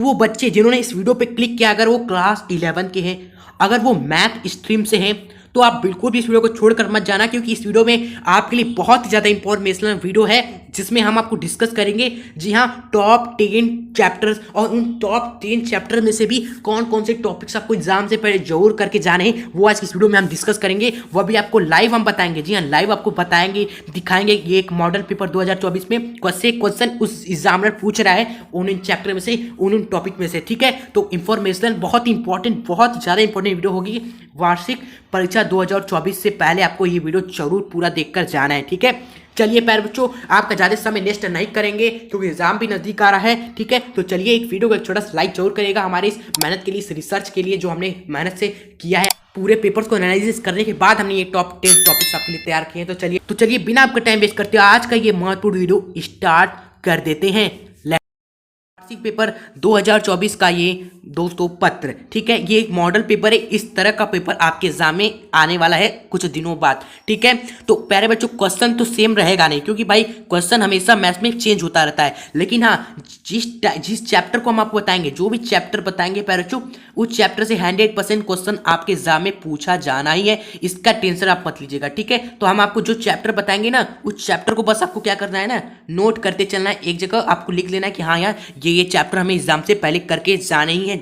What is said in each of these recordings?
वो बच्चे जिन्होंने इस वीडियो पे क्लिक किया, अगर वो क्लास 11 के हैं, अगर वो मैथ स्ट्रीम से हैं, तो आप बिल्कुल भी इस वीडियो को छोड़कर मत जाना, क्योंकि इस वीडियो में आपके लिए बहुत ही ज़्यादा इंफॉर्मेशनल वीडियो है, जिसमें हम आपको डिस्कस करेंगे, जी हाँ, टॉप 10 चैप्टर्स, और उन टॉप 10 चैप्टर में से भी कौन कौन से टॉपिक्स आपको एग्जाम से पहले जरूर करके जाने हैं, वो आज की इस वीडियो में हम डिस्कस करेंगे। वो भी आपको लाइव हम बताएंगे, जी हाँ, लाइव आपको बताएंगे, दिखाएंगे। ये एक मॉडल पेपर 2024 में कैसे क्वेश्चन उस एग्जामिनर पूछ रहा है उन चैप्टर में से, उन टॉपिक में से, ठीक है। तो इन्फॉर्मेशन बहुत इंपॉर्टेंट, बहुत ज़्यादा इंपॉर्टेंट वीडियो होगी। वार्षिक परीक्षा 2024 से पहले आपको ये वीडियो जरूर पूरा देखकर जाना है, ठीक है। चलिए प्यारे बच्चों, आपका ज़्यादा समय नेक्स्ट नहीं करेंगे क्योंकि एग्जाम भी नजदीक आ रहा है, ठीक है। तो चलिए एक वीडियो को एक छोटा सा लाइक जरूर करेगा हमारे इस मेहनत के लिए, इस रिसर्च के लिए जो हमने मेहनत से किया है। पूरे पेपर्स को एनालिसिस करने के बाद हमने ये टॉप 10 टॉपिक्स आपके लिए तैयार किए हैं। तो चलिए बिना आपका टाइम वेस्ट करते हुए आज का ये महत्वपूर्ण वीडियो स्टार्ट कर देते हैं। वार्षिक पेपर 2024 का ये दोस्तों पत्र, ठीक है, ये एक मॉडल पेपर है। इस तरह का पेपर आपके एग्जाम में आने वाला है कुछ दिनों बाद, ठीक है। तो प्यारे बच्चों, क्वेश्चन तो सेम रहेगा नहीं, क्योंकि भाई क्वेश्चन हमेशा मैथ्स में चेंज होता रहता है। लेकिन हाँ, जिस चैप्टर को हम आपको बताएंगे, जो भी चैप्टर बताएंगे प्यारे बच्चों, उस चैप्टर से 100% क्वेश्चन आपके एग्जाम में पूछा जाना ही है। इसका टेंशन आप मत लीजिएगा, ठीक है। तो हम आपको जो चैप्टर बताएंगे ना, उस चैप्टर को बस आपको क्या करना है ना, नोट करते चलना है। एक जगह आपको लिख लेना है कि हाँ यार, ये चैप्टर हमें एग्जाम से पहले करके जाने ही है,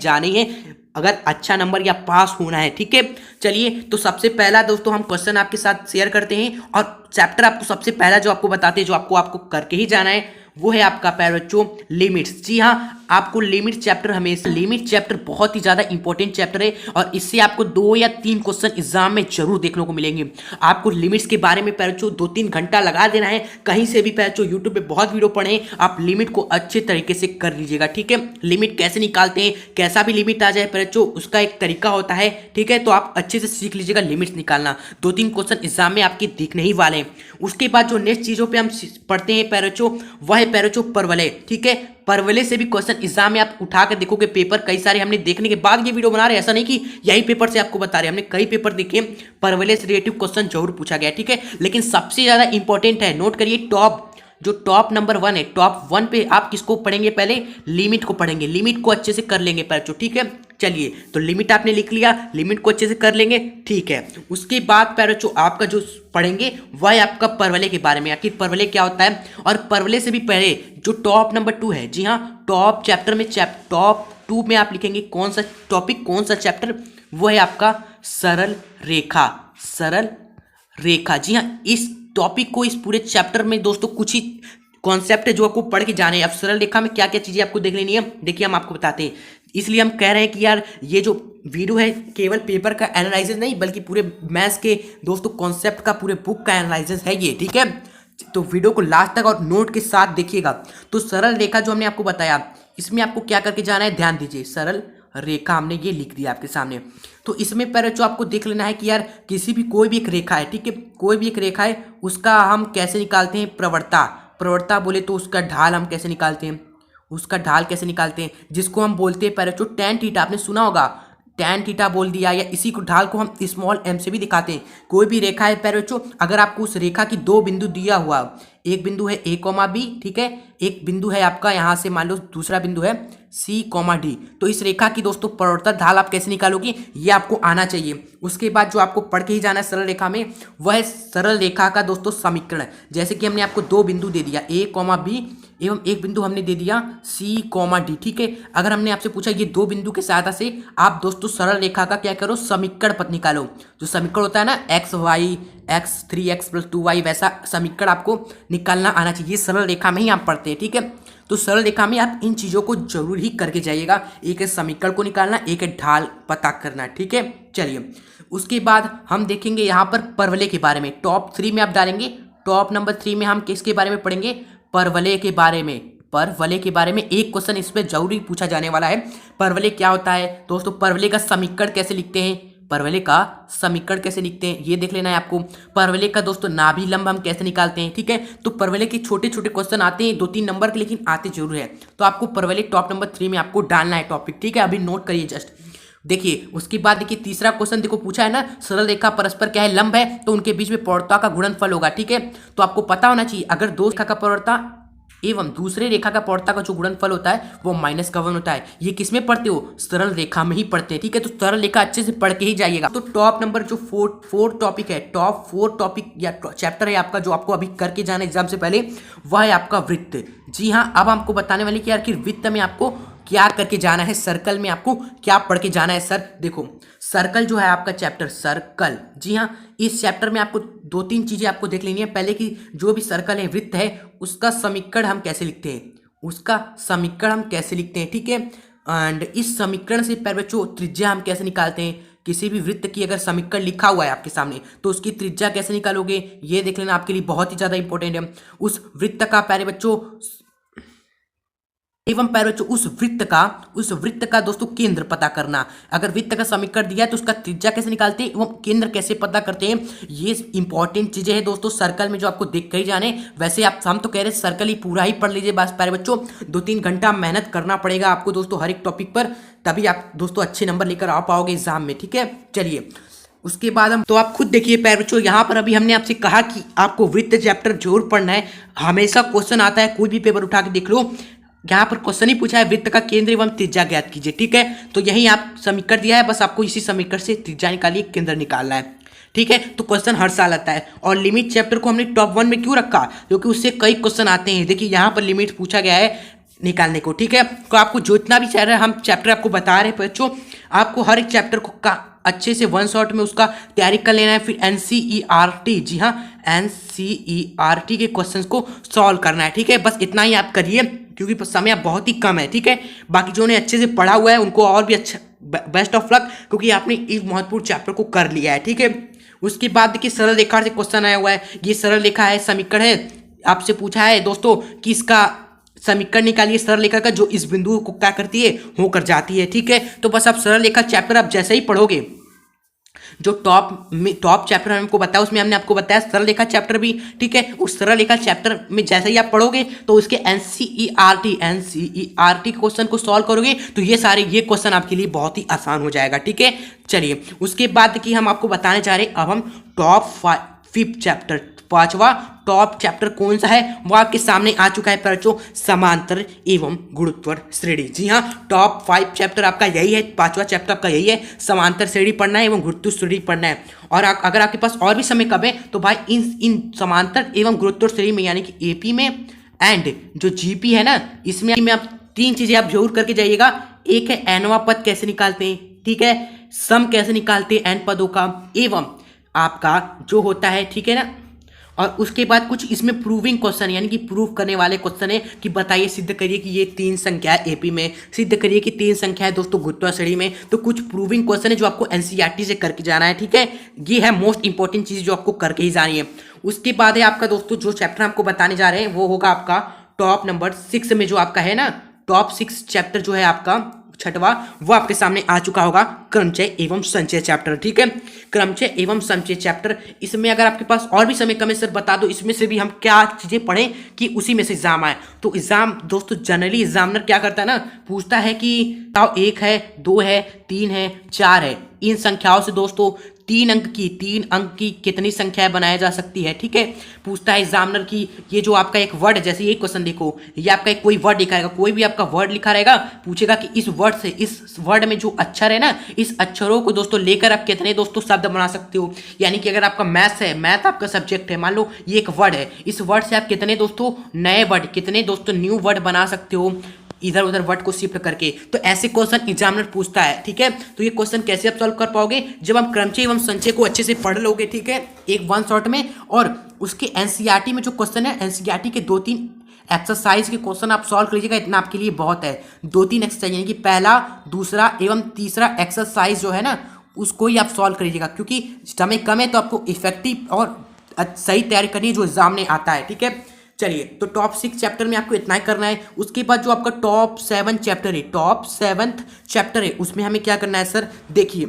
अगर अच्छा नंबर या पास होना है, ठीक है। चलिए, तो सबसे पहला दोस्तों हम क्वेश्चन आपके साथ शेयर करते हैं, और चैप्टर आपको सबसे पहला जो आपको बताते हैं, जो आपको करके ही जाना है, वो है आपका प्यारे बच्चों लिमिट्स। जी हाँ, आपको लिमिट चैप्टर, हमेशा लिमिट चैप्टर बहुत ही ज़्यादा इंपॉर्टेंट चैप्टर है, और इससे आपको 2 या 3 क्वेश्चन एग्जाम में जरूर देखने को मिलेंगे। आपको लिमिट्स के बारे में प्यारे बच्चों 2-3 घंटा लगा देना है, कहीं से भी प्यारे बच्चों, यूट्यूब पे बहुत वीडियो पढ़े, आप लिमिट को अच्छे तरीके से कर लीजिएगा, ठीक है। लिमिट कैसे निकालते हैं, कैसा भी लिमिट आ जाए प्यारे बच्चों, उसका एक तरीका होता है, ठीक है। तो आप अच्छे से सीख लीजिएगा लिमिट्स निकालना। 2-3 क्वेश्चन एग्जाम में आपके दिखने ही वाले हैं। उसके बाद जो नेक्स्ट चीज़ों पर हम पढ़ते हैं प्यारे बच्चों, वह है प्यारे बच्चों परवलय, ठीक है। परवले से भी क्वेश्चन एग्जाम में आप उठा कर देखोगे। पेपर कई सारे हमने देखने के बाद ये वीडियो बना रहे हैं, ऐसा नहीं कि यही पेपर से आपको बता रहे हैं, हमने कई पेपर देखे, परवले से रिलेटिव क्वेश्चन जरूर पूछा गया, ठीक है। लेकिन सबसे ज्यादा इंपॉर्टेंट है, नोट करिए, टॉप नंबर 1 है, टॉप 1 पे आप किसको पढ़ेंगे, पहले लिमिट को पढ़ेंगे, लिमिट को अच्छे से कर लेंगे बच्चों, ठीक है। चलिए, तो लिमिट आपने लिख लिया, लिमिट को अच्छे से कर लेंगे, ठीक है। उसके बाद बच्चों आपका जो पढ़ेंगे वह है आपका परवले के बारे में, आखिर परवले क्या होता है। और परवले से भी पहले जो टॉप नंबर 2 है, जी हाँ, टॉप चैप्टर में टॉप 2 में आप लिखेंगे कौन सा टॉपिक, कौन सा चैप्टर, वो है आपका सरल रेखा, सरल रेखा। जी हाँ, इस टॉपिक को, इस पूरे चैप्टर में दोस्तों कुछ ही कॉन्सेप्ट है जो आपको पढ़ के जाने हैं। अब सरल रेखा में क्या क्या चीजें आपको देख लेनी है, देखिए हम आपको बताते हैं। इसलिए हम कह रहे हैं कि यार, ये जो वीडियो है केवल पेपर का एनालिसिस नहीं, बल्कि पूरे मैथ्स के दोस्तों कॉन्सेप्ट का, पूरे बुक का एनालिसिस है ये, ठीक है। तो वीडियो को लास्ट तक और नोट के साथ देखिएगा। तो सरल रेखा जो हमने आपको बताया, इसमें आपको क्या करके जाना है, ध्यान दीजिए। सरल रेखा हमने ये लिख दिया आपके सामने। तो इसमें पहले जो आपको देख लेना है कि यार, किसी भी कोई भी एक रेखा है, ठीक है, कोई भी एक रेखा है, उसका हम कैसे निकालते हैं, प्रवणता बोले तो उसका ढाल हम कैसे निकालते हैं, उसका ढाल कैसे निकालते हैं, जिसको हम बोलते हैं पहले जो टैन थीटा, आपने सुना होगा, टैन थीटा बोल दिया, या इसी को ढाल को हम स्मॉल m से भी दिखाते हैं। कोई भी रेखा है प्यारे बच्चों, अगर आपको उस रेखा की 2 बिंदु दिया हुआ, एक बिंदु है a, b, ठीक है, एक बिंदु है आपका यहाँ से, मान लो दूसरा बिंदु है C, D, तो इस रेखा की दोस्तों प्रवणता ढाल आप कैसे निकालोगे, ये आपको आना चाहिए। उसके बाद जो आपको पढ़ के ही जाना है सरल रेखा में, वह है सरल रेखा का दोस्तों समीकरण। जैसे कि हमने आपको 2 बिंदु दे दिया, a, b, एवं एक बिंदु हमने दे दिया C, D, ठीक है। अगर हमने आपसे पूछा ये 2 बिंदु के सहायता से आप दोस्तों सरल रेखा का क्या करो, समीकरण पथ निकालो। जो समीकरण होता है ना, x, x 3x + 2y, वैसा समीकरण आपको निकालना आना चाहिए। सरल रेखा में ही आप पढ़ते हैं, ठीक है। तो सरल रेखा में आप इन चीज़ों को जरूर ही करके जाइएगा, एक है समीकरण को निकालना, एक है ढाल पता करना, ठीक है। चलिए, उसके बाद हम देखेंगे यहाँ पर परवलय के बारे में। टॉप 3 में आप डालेंगे, टॉप नंबर 3 में हम किसके बारे में पढ़ेंगे, परवलय के बारे में। परवलय के बारे में एक क्वेश्चन इसमें जरूरी पूछा जाने वाला है। परवलय क्या होता है दोस्तों, परवलय का समीकरण कैसे लिखते हैं, परवलय का समीकरण कैसे लिखते हैं ये देख लेना है आपको। परवलय का दोस्तों नाभि लंब हम कैसे निकालते हैं, ठीक है। तो परवलय के छोटे छोटे क्वेश्चन आते हैं 2-3 नंबर के, लेकिन आते जरूर है। तो आपको परवलय टॉप नंबर 3 में आपको डालना है टॉपिक, ठीक है। अभी नोट करिए जस्ट। देखिए उसके बाद देखिए तीसरा क्वेश्चन देखो पूछा है ना, सरल रेखा परस्पर क्या है, लंब है, तो उनके बीच में प्रवणता का गुणनफल होगा, ठीक है। तो आपको पता होना चाहिए अगर दो रेखा का प्रवणता एवं दूसरे रेखा का पौर्ता का जो गुणनफल होता है वो -1 होता है। ये किसमें पढ़ते हो? सरल रेखा में ही पढ़ते हैं, ठीक है। तो सरल रेखा अच्छे से पढ़ के ही जाइएगा। तो टॉप नंबर जो फोर टॉपिक है, टॉप 4 टॉपिक या चैप्टर है आपका, जो आपको अभी करके जाना एग्जाम से पहले, वह है आपका वृत्त। जी हाँ, अब हमको बताने वाले कि यार कि वृत्त में आपको क्या करके जाना है, सर्कल में आपको क्या पढ़ के जाना है। सर देखो, सर्कल जो है आपका चैप्टर सर्कल, जी हाँ, इस चैप्टर में आपको 2-3 चीजें आपको देख लेनी है। पहले कि जो भी सर्कल है, वृत्त है, उसका समीकरण हम कैसे लिखते हैं, ठीक है। एंड इस समीकरण से पहले बच्चों त्रिज्या हम कैसे निकालते हैं। किसी भी वृत्त की अगर समीकरण लिखा हुआ है आपके सामने तो उसकी त्रिज्या कैसे निकालोगे, ये देख लेना, आपके लिए बहुत ही ज्यादा इंपॉर्टेंट है। उस वृत्त का पहले बच्चों उस वृत्त का दोस्तों केंद्र पता करना। अगर वृत्त का समीकरण दिया है तो उसका त्रिज्या कैसे निकालते हैं एवं केंद्र कैसे पता करते हैं, ये इंपॉर्टेंट चीजें हैं दोस्तों सर्कल में, जो आपको देख कर ही जाने। वैसे आप हम तो कह रहे सर्कल ही पूरा ही पढ़ लीजिए बस प्यारे बच्चों, 2-3 घंटा मेहनत करना पड़ेगा आपको दोस्तों हर एक टॉपिक पर, तभी आप दोस्तों अच्छे नंबर लेकर आ पाओगे एग्जाम में, ठीक है। चलिए उसके बाद हम, तो आप खुद देखिए प्यारे बच्चों, यहाँ पर अभी हमने आपसे कहा कि आपको वृत्त चैप्टर जरूर पढ़ना है। हमेशा क्वेश्चन आता है, कोई भी पेपर उठा के देख लो, यहाँ पर क्वेश्चन ही पूछा है वृत्त का केंद्र एवं त्रिज्या ज्ञात कीजिए, ठीक है। तो यही आप समीकरण दिया है, बस आपको इसी समीकरण से त्रिज्या निकालिए, केंद्र निकालना है, ठीक है। तो क्वेश्चन हर साल आता है। और लिमिट चैप्टर को हमने टॉप 1 में क्यों रखा, क्योंकि उससे कई क्वेश्चन आते हैं। देखिए यहाँ पर लिमिट पूछा गया है निकालने को, ठीक है। तो आपको जितना भी चैप्टर आपको बता रहे हैं बच्चों, आपको हर एक चैप्टर को अच्छे से 1 शॉट में उसका तैयारी कर लेना है। फिर NCERT, जी हाँ, NCERT के क्वेश्चंस को सॉल्व करना है, ठीक है। बस इतना ही आप करिए, क्योंकि समय बहुत ही कम है, ठीक है। बाकी जो ने अच्छे से पढ़ा हुआ है उनको और भी अच्छा बेस्ट ऑफ लक, क्योंकि आपने इस महत्वपूर्ण चैप्टर को कर लिया है, ठीक है। उसके बाद देखिए सरल रेखा से क्वेश्चन आया हुआ है। ये सरल रेखा है, समीकरण है, आपसे पूछा है दोस्तों कि इसका समीकरण निकालिए सरल रेखा का, जो इस बिंदु को क्या करती है, होकर जाती है, ठीक है। तो बस आप सरल रेखा चैप्टर आप जैसे ही पढ़ोगे, जो टॉप चैप्टर हमको बताया उसमें हमने आपको बताया सरल रेखा चैप्टर भी, ठीक है। उस सरल रेखा चैप्टर में जैसे ही आप पढ़ोगे तो उसके NCERT क्वेश्चन को सॉल्व करोगे तो ये क्वेश्चन आपके लिए बहुत ही आसान हो जाएगा, ठीक है। चलिए उसके बाद की हम आपको बताने जा रहे हैं, अब हम टॉप 5 चैप्टर, 5वां टॉप चैप्टर कौन सा है वो आपके सामने आ चुका है बच्चों, समांतर एवं गुरुत्वाकर्षण श्रेणी। जी हाँ, टॉप 5 चैप्टर आपका यही है, 5वां चैप्टर आपका यही है, समांतर श्रेणी पढ़ना है एवं गुरुत्वाकर्षण श्रेणी पढ़ना है। और अगर आपके पास और भी समय कम है तो भाई इन समांतर एवं गुरुत्वाकर्षण श्रेणी में, यानी कि AP में एंड जो GP है ना, इसमें आप 3 चीजें आप जरूर करके जाइएगा। एक है एनवा पद कैसे निकालते हैं, ठीक है, सम कैसे निकालते हैं एन पदों का, एवं आपका जो होता है, ठीक है ना। और उसके बाद कुछ इसमें प्रूविंग क्वेश्चन, यानी कि प्रूव करने वाले क्वेश्चन है कि बताइए, सिद्ध करिए कि ये 3 संख्या है AP में, सिद्ध करिए कि 3 संख्या है दोस्तों गुरुत्वाकर्षण श्रेणी में। तो कुछ प्रूविंग क्वेश्चन है जो आपको NCERT से करके जाना है, ठीक है। ये है मोस्ट इंपॉर्टेंट चीज जो आपको करके ही जानी है। उसके बाद है आपका दोस्तों जो चैप्टर हमको बताने जा रहे हैं वो होगा आपका टॉप नंबर 6 में, जो आपका है ना टॉप 6 चैप्टर जो है आपका 6वां, वो आपके सामने आ चुका होगा, क्रमचय एवं संचय चैप्टर, ठीक है। क्रमचय एवं संचय चैप्टर, इसमें अगर आपके पास और भी समय कम है सर बता दो, इसमें से भी हम क्या चीजें पढ़ें कि उसी में से एग्जाम आए। तो एग्जाम दोस्तों जनरली एग्जामिनर क्या करता है ना, पूछता है कि 1 है, 2 है, 3 है, 4 है, इन संख्याओं से दोस्तों 3 अंक की कितनी संख्याएं बनाया जा सकती है, ठीक है। पूछता है एग्जामिनर की ये जो आपका एक वर्ड है, जैसे ये क्वेश्चन देखो, ये आपका एक कोई वर्ड लिखा रहेगा, कोई भी आपका वर्ड लिखा रहेगा, पूछेगा कि इस वर्ड से, इस वर्ड में जो अक्षर है ना, इस अक्षरों को दोस्तों लेकर आप कितने दोस्तों शब्द बना सकते हो। यानी कि अगर आपका मैथ्स है, मैथ आपका सब्जेक्ट है, मान लो ये एक वर्ड है, इस वर्ड से आप कितने दोस्तों नए वर्ड, कितने दोस्तों न्यू वर्ड बना सकते हो इधर उधर वर्ड को शिफ्ट करके। तो ऐसे क्वेश्चन एग्जामिनर पूछता है, ठीक है। तो ये क्वेश्चन कैसे आप सॉल्व कर पाओगे, जब हम क्रमचय एवं संचय को अच्छे से पढ़ लोगे, ठीक है, एक 1 शॉट में। और उसके NCERT में जो क्वेश्चन है, NCERT के 2-3 एक्सरसाइज के क्वेश्चन आप सॉल्व करिएगा, इतना आपके लिए बहुत है। 2-3 एक्सरसाइज, यानी कि पहला, दूसरा एवं तीसरा एक्सरसाइज जो है ना, उसको ही आप सॉल्व करिएगा, क्योंकि समय कम है तो आपको इफेक्टिव और सही तैयारी करनी है जो एग्जाम में आता है, ठीक है। चलिए, तो टॉप 6 चैप्टर में आपको इतना ही करना है। उसके बाद जो आपका टॉप 7 चैप्टर है, टॉप 7th चैप्टर है, उसमें हमें क्या करना है सर, देखिए।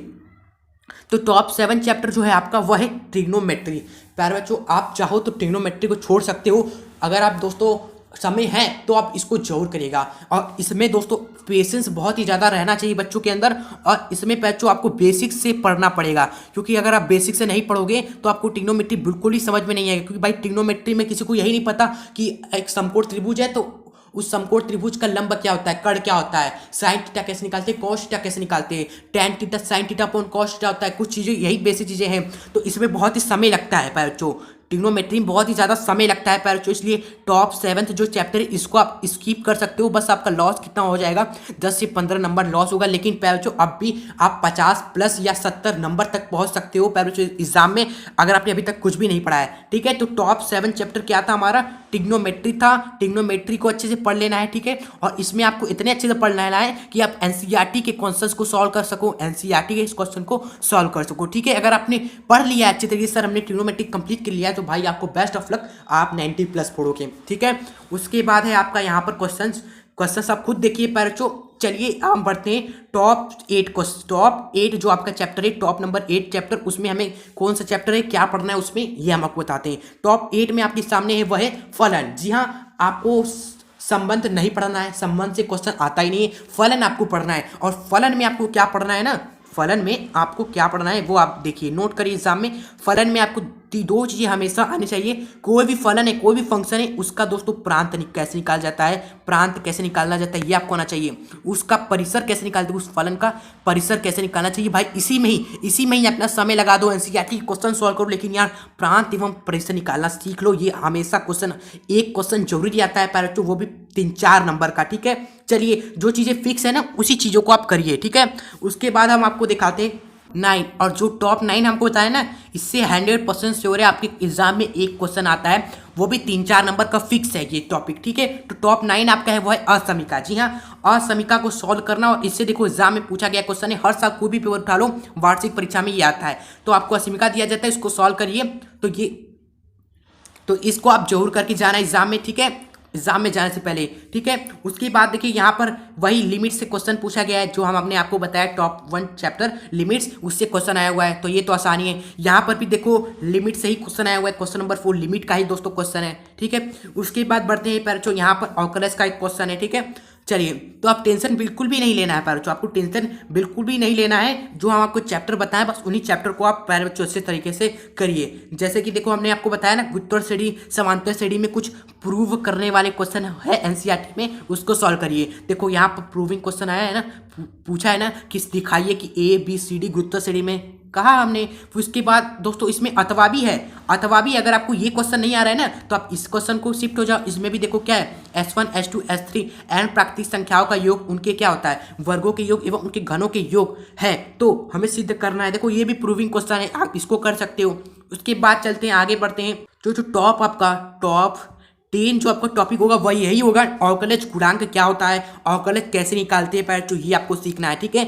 तो टॉप 7 चैप्टर जो है आपका वह है ट्रिग्नोमेट्री। प्यारे बच्चों, आप चाहो तो ट्रिग्नोमेट्री को छोड़ सकते हो। अगर आप दोस्तों समय है तो आप इसको जरूर करिएगा। और इसमें दोस्तों पेशेंस बहुत ही ज़्यादा रहना चाहिए बच्चों के अंदर, और इसमें बच्चों आपको बेसिक से पढ़ना पड़ेगा, क्योंकि अगर आप बेसिक से नहीं पढ़ोगे तो आपको ट्रिग्नोमेट्री बिल्कुल ही समझ में नहीं आएगा। क्योंकि भाई ट्रिग्नोमेट्री में किसी को यही नहीं पता कि एक समकोण त्रिभुज है तो उस समकोण त्रिभुज का लंब क्या होता है, कर्ण क्या होता है, साइन थीटा कैसे निकालते हैं, कॉस थीटा कैसे निकालते हैं, tan theta sine theta upon cos theta होता है, कुछ चीज़ें यही बेसिक चीज़ें हैं। तो इसमें बहुत ही समय लगता है बच्चों, ट्रिग्नोमेट्री में बहुत ही ज़्यादा समय लगता है बच्चों, इसलिए टॉप 7th जो चैप्टर है इसको आप स्किप कर सकते हो। बस आपका लॉस कितना हो जाएगा, 10 से 15 नंबर लॉस होगा, लेकिन बच्चों अब भी आप 50 प्लस या 70 नंबर तक पहुंच सकते हो बच्चों एग्जाम में, अगर आपने अभी तक कुछ भी नहीं पढ़ा है। ठीक है, तो टॉप 7 चैप्टर क्या था हमारा, ट्रिग्नोमेट्री था। ट्रिग्नोमेट्री को अच्छे से पढ़ लेना है। ठीक है, और इसमें आपको इतने अच्छे से पढ़ना है कि आप एनसीईआरटी के क्वेश्चंस को सॉल्व कर सको, एनसीईआरटी के इस क्वेश्चन को सॉल्व कर सको। ठीक है, अगर आपने पढ़ लिया है अच्छे तरीके से, सर हमने ट्रिग्नोमेट्री कंप्लीट कर लिया है, तो भाई आपको बेस्ट ऑफ लक, आप 90 प्लस पढ़ोगे। ठीक है, उसके बाद है आपका यहाँ पर क्वेश्चंस आप खुद देखिए बच्चों। चलिए हम बढ़ते हैं टॉप 8 क्वेश्चन। टॉप 8 जो आपका चैप्टर है, टॉप नंबर 8 चैप्टर, उसमें हमें कौन सा चैप्टर है, क्या पढ़ना है उसमें, ये हम आपको बताते हैं। टॉप 8 में आपके सामने है वह है फलन। जी हाँ, आपको संबंध नहीं पढ़ना है, संबंध से क्वेश्चन आता ही नहीं है, फलन आपको पढ़ना है। और फलन में आपको क्या पढ़ना है ना, फलन में आपको क्या पढ़ना है वो आप देखिए, नोट करिए एग्जाम में। फलन में आपको 2 चीज़ें हमेशा आनी चाहिए। कोई भी फलन है, कोई भी फंक्शन है, उसका दोस्तों प्रांत कैसे निकाला जाता है, प्रांत कैसे निकालना जाता है, ये आपको आना चाहिए। उसका परिसर कैसे निकालते हैं, उस फलन का परिसर कैसे निकालना चाहिए। भाई इसी में ही अपना समय लगा दो, एनसीईआरटी क्वेश्चन सॉल्व करो, लेकिन यार प्रांत एवं परिसर निकालना सीख लो। ये हमेशा क्वेश्चन, एक क्वेश्चन जरूरी आता है पैरेटो, वो भी 3-4 नंबर का। ठीक है, चलिए जो चीज़ें फिक्स है ना उसी चीज़ों को आप करिए। ठीक है, उसके बाद हम आपको दिखाते हैं 9, और जो टॉप 9 हमको बताया ना, इससे 100% श्योर है आपके एग्जाम में एक क्वेश्चन आता है, वो भी 3-4 नंबर का फिक्स है ये टॉपिक। ठीक है, तो टॉप 9 आपका है वो है असमीका। जी हाँ, असमीका को सॉल्व करना, और इससे देखो एग्जाम में पूछा गया क्वेश्चन है, हर साल कोई भी पेपर उठा लो वार्षिक परीक्षा में ये आता है। तो आपको असमीका दिया जाता है, इसको सॉल्व करिए। तो इसको आप जरूर करके जाना एग्जाम में। ठीक है, एग्जाम में जाने से पहले। ठीक है, उसके बाद देखिए यहाँ पर वही लिमिट से क्वेश्चन पूछा गया है, जो हम अपने आपको बताया टॉप 1 चैप्टर लिमिट्स, उससे क्वेश्चन आया हुआ है, तो ये तो आसानी है। यहाँ पर भी देखो लिमिट से ही क्वेश्चन आया हुआ है, क्वेश्चन नंबर 4 लिमिट का ही दोस्तों क्वेश्चन है। ठीक है, उसके बाद बढ़ते हैं पैरचो, यहाँ पर ऑकलस का एक क्वेश्चन है। ठीक है, चलिए तो आप टेंशन बिल्कुल भी नहीं लेना है पैरचो, आपको टेंशन बिल्कुल भी नहीं लेना है। जो हम आपको चैप्टर बताएं बस उन्हीं चैप्टर को आप पैरचो अच्छे तरीके से करिए। जैसे कि देखो हमने आपको बताया ना, गुरुत्वाकर्षण श्रेणी समांतर श्रेणी में कुछ प्रूव करने वाले क्वेश्चन है एनसीईआरटी में, उसको सॉल्व करिए। देखो यहाँ पर प्रूविंग क्वेश्चन आया है ना, पूछा है ना कि दिखाइए कि ABCD गुरुत्वाकर्षण श्रेणी में, कहा हमने। फिर उसके बाद दोस्तों इसमें अथवा भी है, अथवा भी अगर आपको ये क्वेश्चन नहीं आ रहा है ना, तो आप इस क्वेश्चन को शिफ्ट हो जाओ। इसमें भी देखो क्या है, S1 S2 S3 एन प्राकृतिक संख्याओं का योग, उनके क्या होता है, वर्गों के योग एवं उनके घनों के योग है, तो हमें सिद्ध करना है। देखो ये भी प्रूविंग क्वेश्चन है, आप इसको कर सकते हो। उसके बाद चलते हैं आगे बढ़ते हैं, जो टॉप आपका टॉप 10 जो आपका टॉपिक होगा वही यही होगा, अवकलज गुणांक क्या होता है, अवकलज कैसे निकालते हैं पैर, तो ये आपको सीखना है। ठीक है,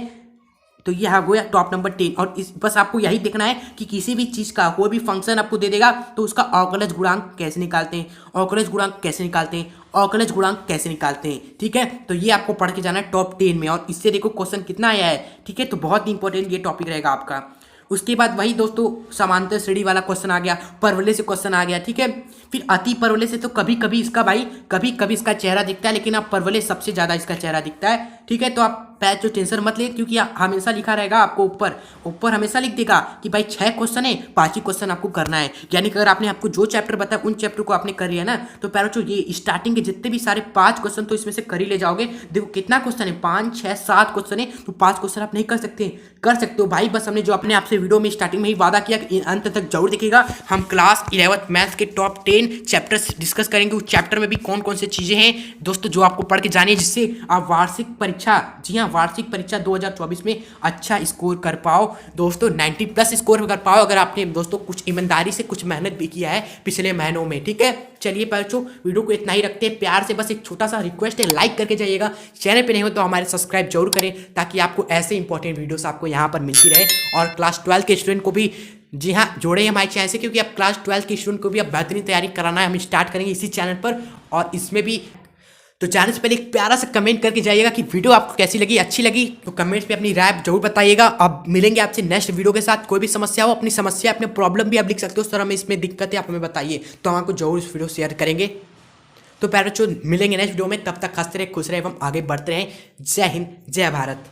तो ये हो गया टॉप नंबर 10। और इस बस आपको यही देखना है कि किसी भी चीज़ का कोई भी फंक्शन आपको दे देगा तो उसका अवकलज गुणांक कैसे निकालते हैं, अवकलज गुणांक कैसे निकालते हैं, अवकलज गुणांक कैसे निकालते हैं। ठीक है, तो ये आपको पढ़ के जाना है टॉप 10 में, और इससे देखो क्वेश्चन कितना आया है। ठीक है, तो बहुत इंपॉर्टेंट ये टॉपिक रहेगा आपका। उसके बाद वही दोस्तों समांतर श्रेणी वाला क्वेश्चन आ गया, परवलय से क्वेश्चन आ गया। ठीक है, फिर अति परवलय से तो कभी कभी इसका भाई कभी कभी इसका चेहरा दिखता है, लेकिन अब परवलय सबसे ज़्यादा इसका चेहरा दिखता है। ठीक है, तो आप पैच जो टेंशन मत ले, क्योंकि हमेशा लिखा रहेगा आपको ऊपर हमेशा लिख देगा कि भाई 6 क्वेश्चन है, 5 ही क्वेश्चन आपको करना है। यानी कि अगर आपने आपको जो चैप्टर बताया उन चैप्टर को आपने कर लिया ना, तो पैरों ये स्टार्टिंग के जितने भी सारे 5 क्वेश्चन तो इसमें से कर ही ले जाओगे। देखो कितना क्वेश्चन है, 5 6 7 क्वेश्चन है, तो 5 क्वेश्चन आप नहीं कर सकते हो भाई। बस हमने जो अपने आपसे वीडियो में स्टार्टिंग में ही वादा किया कि अंत तक जरूर देखिएगा। हम क्लास 11th मैथ्स के टॉप 10 चैप्टर्स डिस्कस करेंगे। उस चैप्टर में भी कौन कौन सी चीज़ें हैं दोस्तों जो आपको पढ़ के जानी है, जिससे आप वार्षिक परीक्षा, जी हाँ वार्षिक परीक्षा 2024 में अच्छा स्कोर कर पाओ दोस्तों, 90+ स्कोर कर पाओ, अगर आपने दोस्तों कुछ ईमानदारी से कुछ मेहनत भी किया है पिछले महीनों में। ठीक है, चलिए बच्चों वीडियो को इतना ही रखते हैं। प्यार से बस एक छोटा सा रिक्वेस्ट है, लाइक करके जाइएगा। चैनल पे नहीं हो तो हमारे सब्सक्राइब जरूर करें, ताकि आपको ऐसे इंपॉर्टेंट वीडियोस आपको यहाँ पर मिलती रहे। और क्लास 12 के स्टूडेंट को भी जी हाँ जोड़े हमारे चैनल से, क्योंकि अब क्लास 12 के स्टूडेंट को भी अब बेहतरीन तैयारी कराना है, हम स्टार्ट करेंगे इसी चैनल पर। और इसमें भी तो जाने से पहले एक प्यारा सा कमेंट करके जाइएगा कि वीडियो आपको कैसी लगी, अच्छी लगी तो कमेंट्स पे अपनी राय जरूर बताइएगा। अब मिलेंगे आपसे नेक्स्ट वीडियो के साथ। कोई भी समस्या हो, अपनी समस्या अपने प्रॉब्लम भी आप लिख सकते हो, सर हमें इसमें दिक्कत है आप हमें बताइए, तो हम आपको जरूर इस वीडियो शेयर करेंगे। तो प्यारे बच्चों मिलेंगे नेक्स्ट वीडियो में, तब तक हंसते रहे, खुश रहे एवं आगे बढ़ते रहें। जय हिंद, जय भारत।